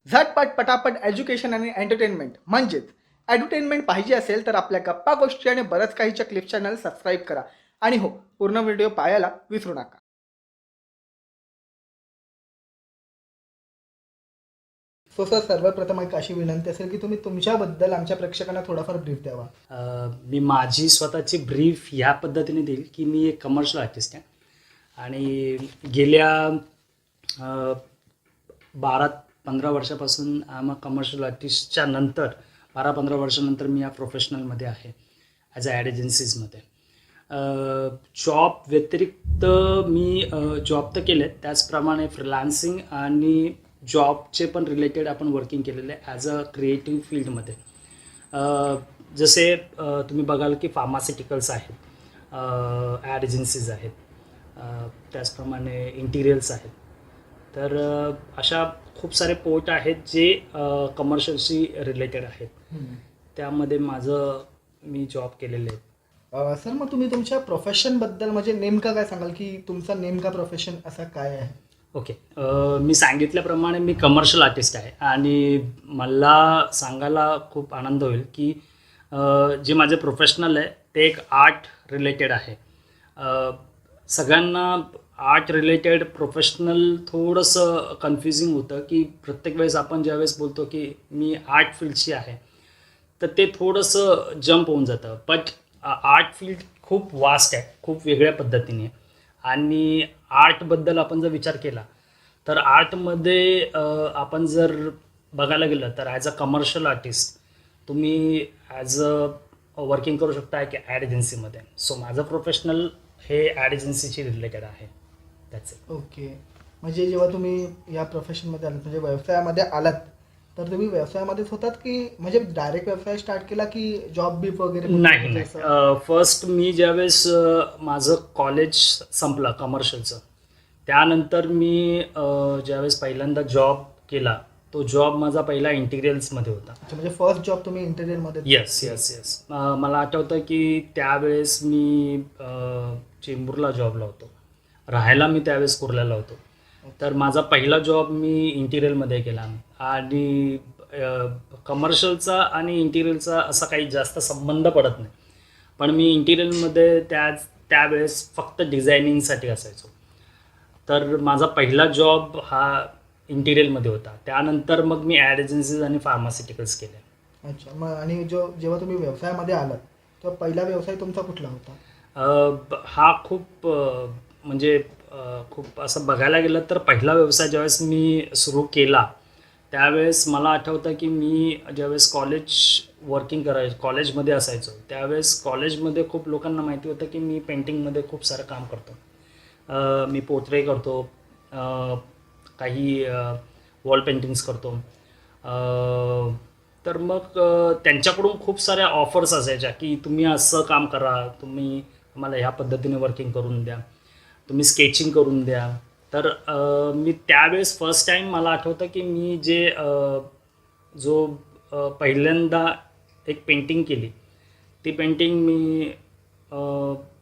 झटपट पटापट एज्युकेशन आणि एंटरटेनमेंट म्हणजेच एडुटेनमेंट पाहिजे असेल तर आपल्या गप्पा गोष्टी आणि बरंच काहीच्या क्लिप चॅनल सबस्क्राईब करा आणि हो पूर्ण व्हिडिओ पाहायला विसरू नका. सो सर सर्वप्रथम एक अशी विनंती असेल की तुम्ही तुमच्याबद्दल आमच्या प्रेक्षकांना थोडाफार ब्रीफ द्यावा. मी माझी स्वतःची ब्रीफ ह्या पद्धतीने देईल की मी एक कमर्शियल आर्टिस्ट आहे आणि गेल्या 12-15 वर्षापासून आम कमर्शियल आर्टिस्टच्या नंतर 12-15 वर्षानंतर मी या प्रोफेशनलमध्ये आहे ॲज अ ॲड एजन्सीजमध्ये. जॉब व्यतिरिक्त मी जॉब तर केले, त्याचप्रमाणे फ्रीलान्सिंग आणि जॉबचे पण रिलेटेड आपण वर्किंग केलेलं आहे ॲज अ क्रिएटिव्ह फील्डमध्ये. जसे तुम्ही बघाल की फार्मास्युटिकल्स आहेत, ॲड एजन्सीज आहेत, त्याचप्रमाणे इंटिरियल्स आहेत. तर अशा खूप सारे पोर्ट आहेत जे कमर्शियलशी रिलेटेड आहेत. त्यामध्ये मी जॉब केलेले आहेत. सर मग तुम्ही तुमच्या प्रोफेशनबद्दल म्हणजे नेमकं काय सांगाल की तुमचा नेमका प्रोफेशन असा काय आहे? ओके, मी सांगितल्याप्रमाणे मी कमर्शियल आर्टिस्ट आहे आणि मला सांगायला खूप आनंद होईल की जे माझे प्रोफेशनल आहे ते एक आर्ट रिलेटेड आहे. सगळ्यांना आर्ट रिलेटेड प्रोफेशनल थोडंसं कन्फ्युजिंग होतं की प्रत्येक वेळेस आपण ज्यावेळेस बोलतो की मी आर्ट फील्डची आहे तर ते थोडंसं जंप होऊन जातं. बट आर्ट फील्ड खूप वास्ट आहे, खूप वेगळ्या पद्धतीने. आणि आर्टबद्दल आपण जर विचार केला तर आर्टमध्ये आपण जर बघायला गेलं तर ॲज अ कमर्शियल आर्टिस्ट तुम्ही ॲज अ वर्किंग करू शकता की ॲड एजन्सीमध्ये. सो माझं प्रोफेशनल हे ॲड एजन्सीशी रिलेटेड आहे. That's it. ओके, म्हणजे जेव्हा तुम्ही या प्रोफेशनमध्ये आलात म्हणजे व्यवसायामध्ये आलात तर तुम्ही व्यवसायामध्येच होतात की म्हणजे डायरेक्ट व्यवसाय स्टार्ट केला की जॉब बीप वगैरे? नाही. फर्स्ट मी ज्यावेळेस माझं कॉलेज संपलं कमर्शियलचं, त्यानंतर मी ज्यावेळेस पहिल्यांदा जॉब केला तो जॉब माझा पहिला इंटिरियल्समध्ये होता. अच्छा, म्हणजे फर्स्ट जॉब तुम्ही इंटेरियरमध्ये? येस. मला आठवतं की त्यावेळेस मी चेंबूरला जॉबला होतो, राहायला मी त्यावेळेस कुर्ल्याला होतो. तर माझा पहिला जॉब मी इंटिरियलमध्ये केला आणि कमर्शियलचा आणि इंटिरियलचा असा काही जास्त संबंध पडत नाही, पण मी इंटिरियलमध्ये त्यावेळेस फक्त डिझायनिंगसाठी असायचो. तर माझा पहिला जॉब हा इंटिरियलमध्ये होता. त्यानंतर मग मी ॲड एजन्सीज आणि फार्मास्युटिकल्स केले. अच्छा, मग आणि जेव्हा तुम्ही व्यवसायामध्ये आलात तेव्हा पहिला व्यवसाय तुमचा कुठला होता? हा खूप म्हणजे खूप असं बघायला गेलं तर पहिला व्यवसाय ज्यावेळेस मी सुरू केला त्यावेळेस मला आठवतं की मी ज्यावेळेस कॉलेजमध्ये असायचो त्यावेळेस कॉलेजमध्ये खूप लोकांना माहिती होतं की मी पेंटिंगमध्ये खूप सारं काम करतो. मी पोर्ट्रे करतो, काही वॉल पेंटिंग्स करतो. तर मग त्यांच्याकडून खूप साऱ्या ऑफर्स असायच्या की तुम्ही असं काम करा, तुम्ही आम्हाला ह्या पद्धतीने वर्किंग करून द्या, तुम्ही स्केचिंग करून द्या. तर मी त्यावेळेस फर्स्ट टाईम मला आठवतं की मी पहिल्यांदा एक पेंटिंग केली. ती पेंटिंग मी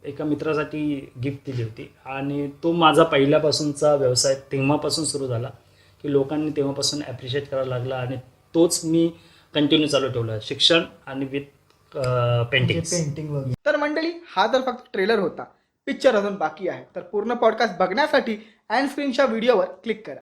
एका मित्रासाठी गिफ्ट दिली होती आणि तो माझा पहिल्यापासूनचा व्यवसाय तेव्हापासून सुरू झाला की लोकांनी तेव्हापासून ॲप्रिशिएट करायला लागला आणि तोच मी कंटिन्यू चालू ठेवला, शिक्षण आणि विथ पेंटिंग वगैरे. तर मंडळी, हा जर फक्त ट्रेलर होता, पिक्चर अजून बाकी आहे. तर पूर्ण पॉडकास्ट बघण्यासाठी एंड स्क्रीनच्या व्हिडिओवर क्लिक करा.